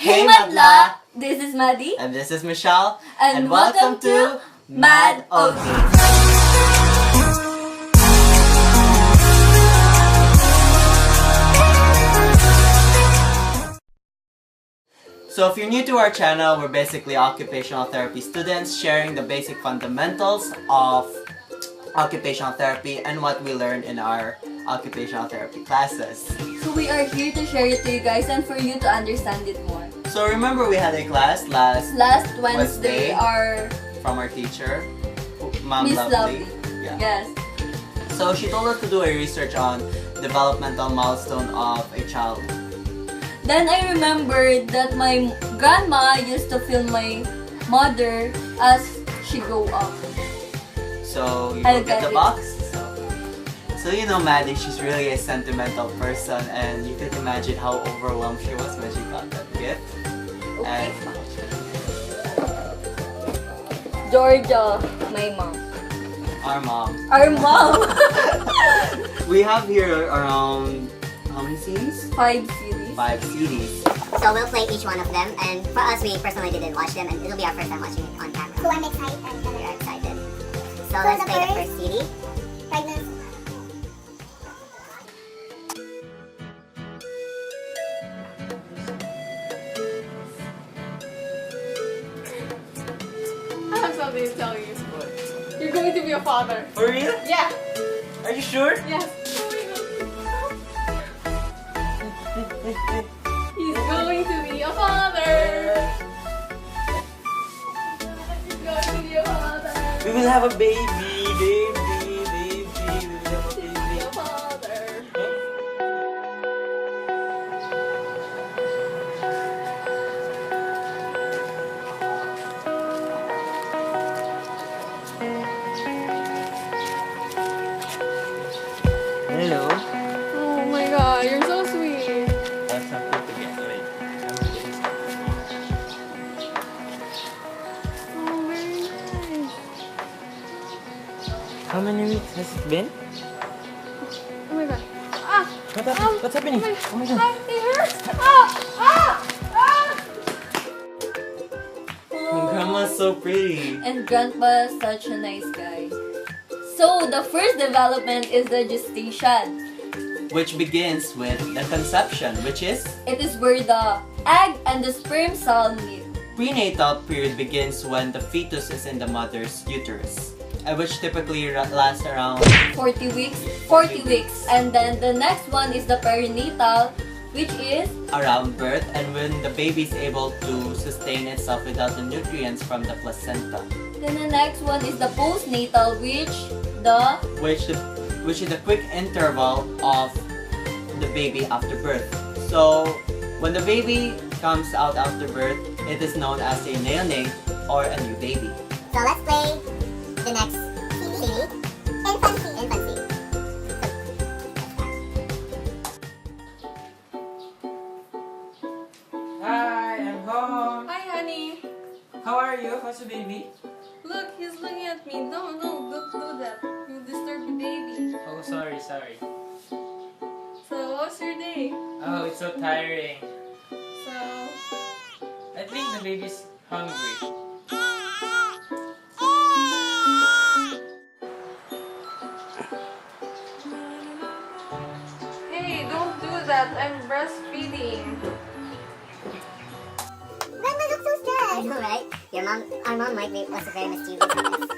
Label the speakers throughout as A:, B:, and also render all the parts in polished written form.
A: Hey Madla! This is Maddie.
B: And this is Michelle.
A: And welcome to Mad OGs.
B: So if you're new to our channel, we're basically occupational therapy students sharing the basic fundamentals of occupational therapy and what we learn in our occupational therapy classes.
A: So we are here to share it to you guys and for you to understand it more.
B: So remember we had a class last
A: Wednesday
B: from our teacher, Ma'am
A: Miss
B: Lovely.
A: Yeah. Yes.
B: So she told us to do a research on developmental milestone of a child.
A: Then I remembered that my grandma used to film my mother as she grew up.
B: So you go get the box. So you know Maddie, she's really a sentimental person and you can imagine how overwhelmed she was when she got that gift.
A: Okay.
B: And
A: Georgia, my mom.
B: our mom.
A: Our mom!
B: We have here around, how many CDs?
A: 5 series.
B: 5 CDs.
C: So we'll play each one of them, and for us, we personally didn't watch them, and it'll be our first time watching it on camera.
D: So I'm excited.
C: We are excited. So let's play the first CD.
D: Pregnancy.
E: I have something to tell you. You're going to be a father.
B: For real?
E: Yeah.
B: Are you sure?
E: Yes. He's going to be a father. He's going to be a father.
B: We will have a baby, baby. We will have a
E: He's
B: baby.
E: be a father.
B: Hello.
E: Oh my god, you're so sweet.
B: That's something to get. Wait.
E: Oh, very nice.
B: How many weeks has it been?
E: Oh my god. Ah!
B: What happened? What's happening? Oh my god.
E: Ah, it hurts! Ah! Ah! Ah!
B: My grandma's so pretty.
A: And grandpa is such a nice guy. So the first development is the gestation.
B: Which begins with the conception, which is
A: It is where the egg and the sperm cell meet.
B: prenatal period begins when the fetus is in the mother's uterus, which typically lasts around
A: 40 weeks. 40 weeks. And then the next one is the perinatal, which is
B: around birth and when the baby is able to sustain itself without the nutrients from the placenta,
A: then the next one is the postnatal, which
B: is the quick interval of the baby after birth. So when the baby comes out after birth, it is known as a neonate or a new baby.
C: So let's play the next CD.
D: Infancy.
C: Infancy.
F: Hi, I'm home.
E: Hi, honey.
F: How are you? How's the baby?
E: Look, he's looking at me. Don't do that. You disturb the baby.
F: Oh, sorry.
E: So, what's your day?
F: Oh, it's so tiring.
E: So,
F: I think the baby's hungry.
E: hey, don't do that. I'm breastfeeding.
D: Grandma looks so
C: I
D: sad.
C: know, right? Our mom might be was very mischievous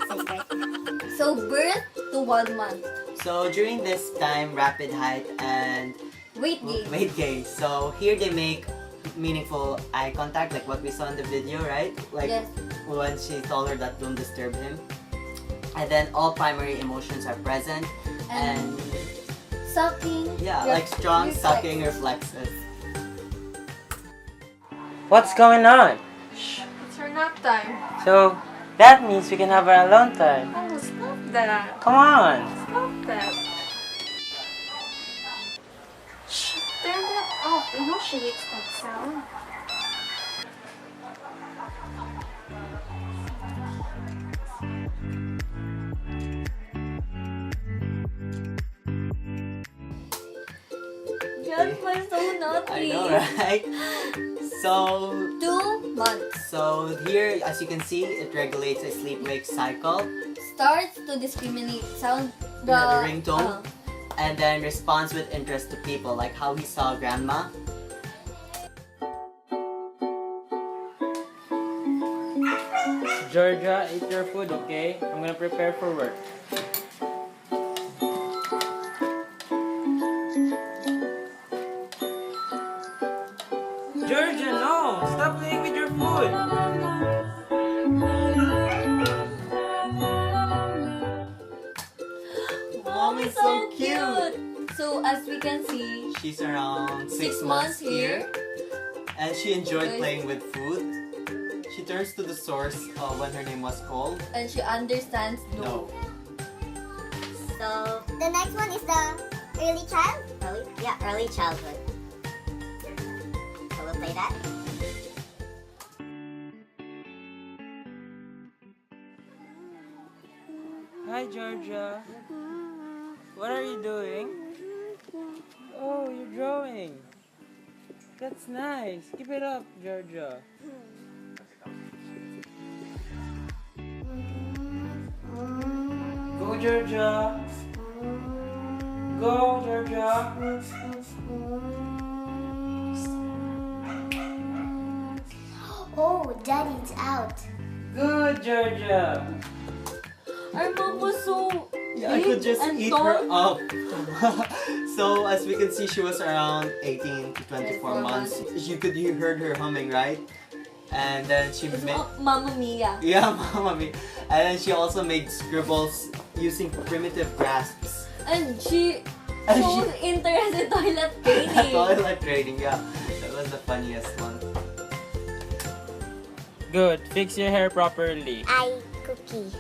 C: since birth.
A: so birth to 1 month.
B: So during this time, rapid height and
A: Weight gain.
B: weight gain. So here they make meaningful eye contact, like what we saw in the video, right? Like
A: Yes.
B: when she told her that don't disturb him. And then all primary emotions are present, and
A: Sucking.
B: yeah,
A: Yep.
B: like strong
A: Reflex.
B: sucking reflexes.
F: What's going on?
E: It's her nap time.
F: So, that means we can have our alone time.
E: Oh, stop that.
F: Come on.
E: Stop that. Shh, turn that off. You know she hates that sound.
A: Grandpa is so naughty.
B: I know, right? So
A: 2 months.
B: So here, as you can see, it regulates a sleep-wake cycle,
A: Starts to discriminate sound
B: the ringtone, and then responds with interest to people, like how he saw grandma.
F: Georgia, eat your food, okay? I'm gonna prepare for work. Georgia, no! Stop playing with your food!
B: Mom is so cute.
A: So as we can see,
B: She's around 6
A: 6
B: months
A: months
B: here, and she enjoyed
A: Guys.
B: playing with food. She turns to the source when her name was called.
A: and she understands
B: No.
C: So,
D: The next one is the early child.
C: early childhood. So we'll play that.
F: Hi, Georgia. What are you doing? Oh, you're drawing. That's nice. Keep it up, Georgia. Go, Georgia. Go, Georgia.
D: Oh, Daddy's out.
F: Good, Georgia.
A: Our mom was so
B: Yeah, I could just
A: and
B: eat
A: tall.
B: her up. So as we can see, she was around 18 to 24 months. You heard her humming, right? And then she
A: It's
B: made
A: Mamma Mia.
B: yeah, Mama Mia. And then she also made scribbles using primitive grasps.
A: And she
B: And
A: showed interest in toilet training.
B: Toilet training, yeah. That was the funniest one.
F: Good. Fix your hair properly.
D: I cookie.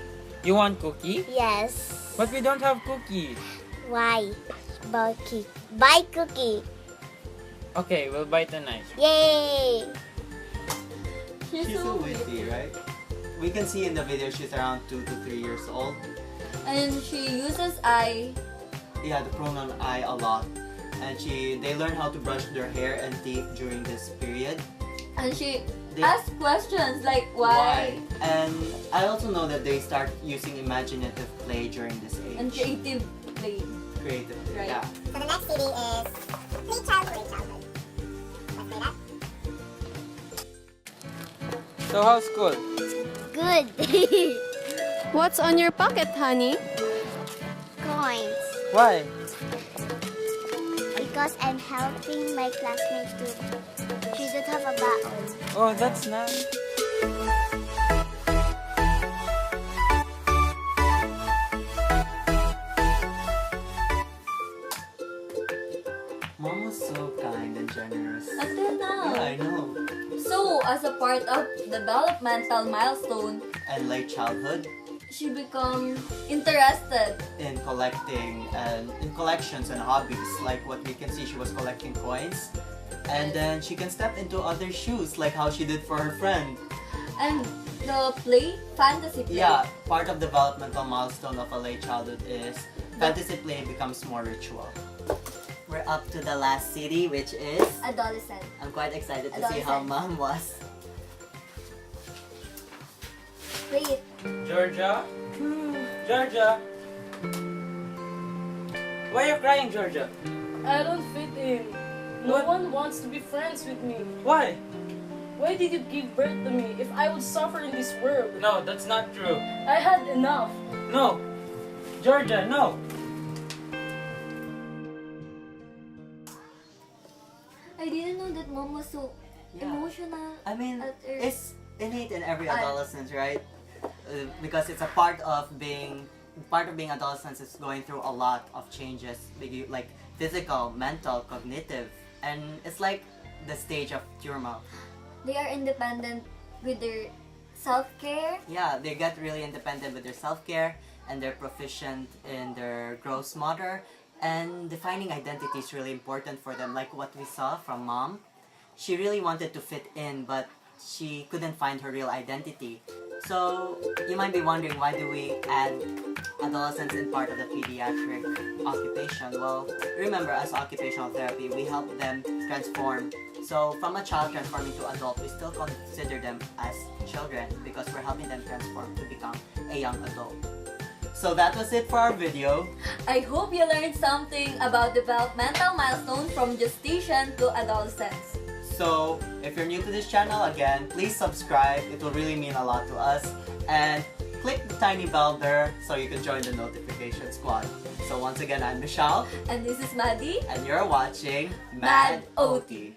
F: You want cookie?
D: Yes.
F: But we don't have cookie.
D: Why? Bulky. Buy cookie.
F: Okay, we'll buy tonight.
D: Yay!
B: She's so witty, right? We can see in the video she's around 2 to 3 years old.
A: And she uses I.
B: Yeah, the pronoun I a lot. And they learn how to brush their hair and teeth during this period.
A: And she
B: They-
A: asks questions like why?
B: And I also know that they start using imaginative play during this age.
A: And creative play.
B: Creative play,
A: Right.
B: yeah.
D: So the next CD is Play Childhood. Let's play that.
F: So how's school?
D: Good.
E: What's on your pocket, honey?
D: Coins.
F: Why?
D: Because I'm helping my classmates to. She doesn't have a baon.
F: Oh, that's nice.
B: Mom was so kind and generous.
A: Until now.
B: Yeah, I know.
A: So, as a part of developmental milestone,
B: And late childhood,
A: she becomes interested.
B: in collecting and in collections and hobbies, like what we can see, she was collecting coins, and then she can step into other shoes, like how she did for her friend.
A: And the play, fantasy play.
B: Yeah, part of developmental milestone of a late childhood is fantasy play becomes more ritual. We're up to the last city, which is.
A: Adolescent.
B: I'm quite excited to see how
A: Adolescent.
B: Mom was.
A: Play it.
F: Georgia? Georgia? Why are you crying, Georgia?
E: I don't fit in. No one wants to be friends with me.
F: Why?
E: Why did you give birth to me if I would suffer in this world?
F: No, that's not true.
E: I had enough.
F: No! Georgia, no!
A: I didn't know that mom was so
B: Yeah.
A: emotional.
B: I mean,
A: At her-
B: it's innate in every adolescent, right? Because it's a part of being adolescence is going through a lot of changes, like physical, mental, cognitive, and it's like the stage of turmoil.
A: They are independent with their self-care.
B: Yeah, they get really independent with their self-care, and they're proficient in their gross motor, and defining identity is really important for them, like what we saw from Mom. She really wanted to fit in, but she couldn't find her real identity. So you might be wondering, why do we add adolescents in part of the pediatric occupation? Well, remember, as occupational therapy, we help them transform So from a child transforming to adult, we still consider them as children because we're helping them transform to become a young adult. So that was it for our video.
A: I hope you learned something about developmental milestones from gestation to adolescence.
B: So if you're new to this channel, again, please subscribe. It will really mean a lot to us. And click the tiny bell there so you can join the notification squad. So once again, I'm Michelle.
A: And this is Maddie.
B: And you're watching
A: Mad
B: Mad OT.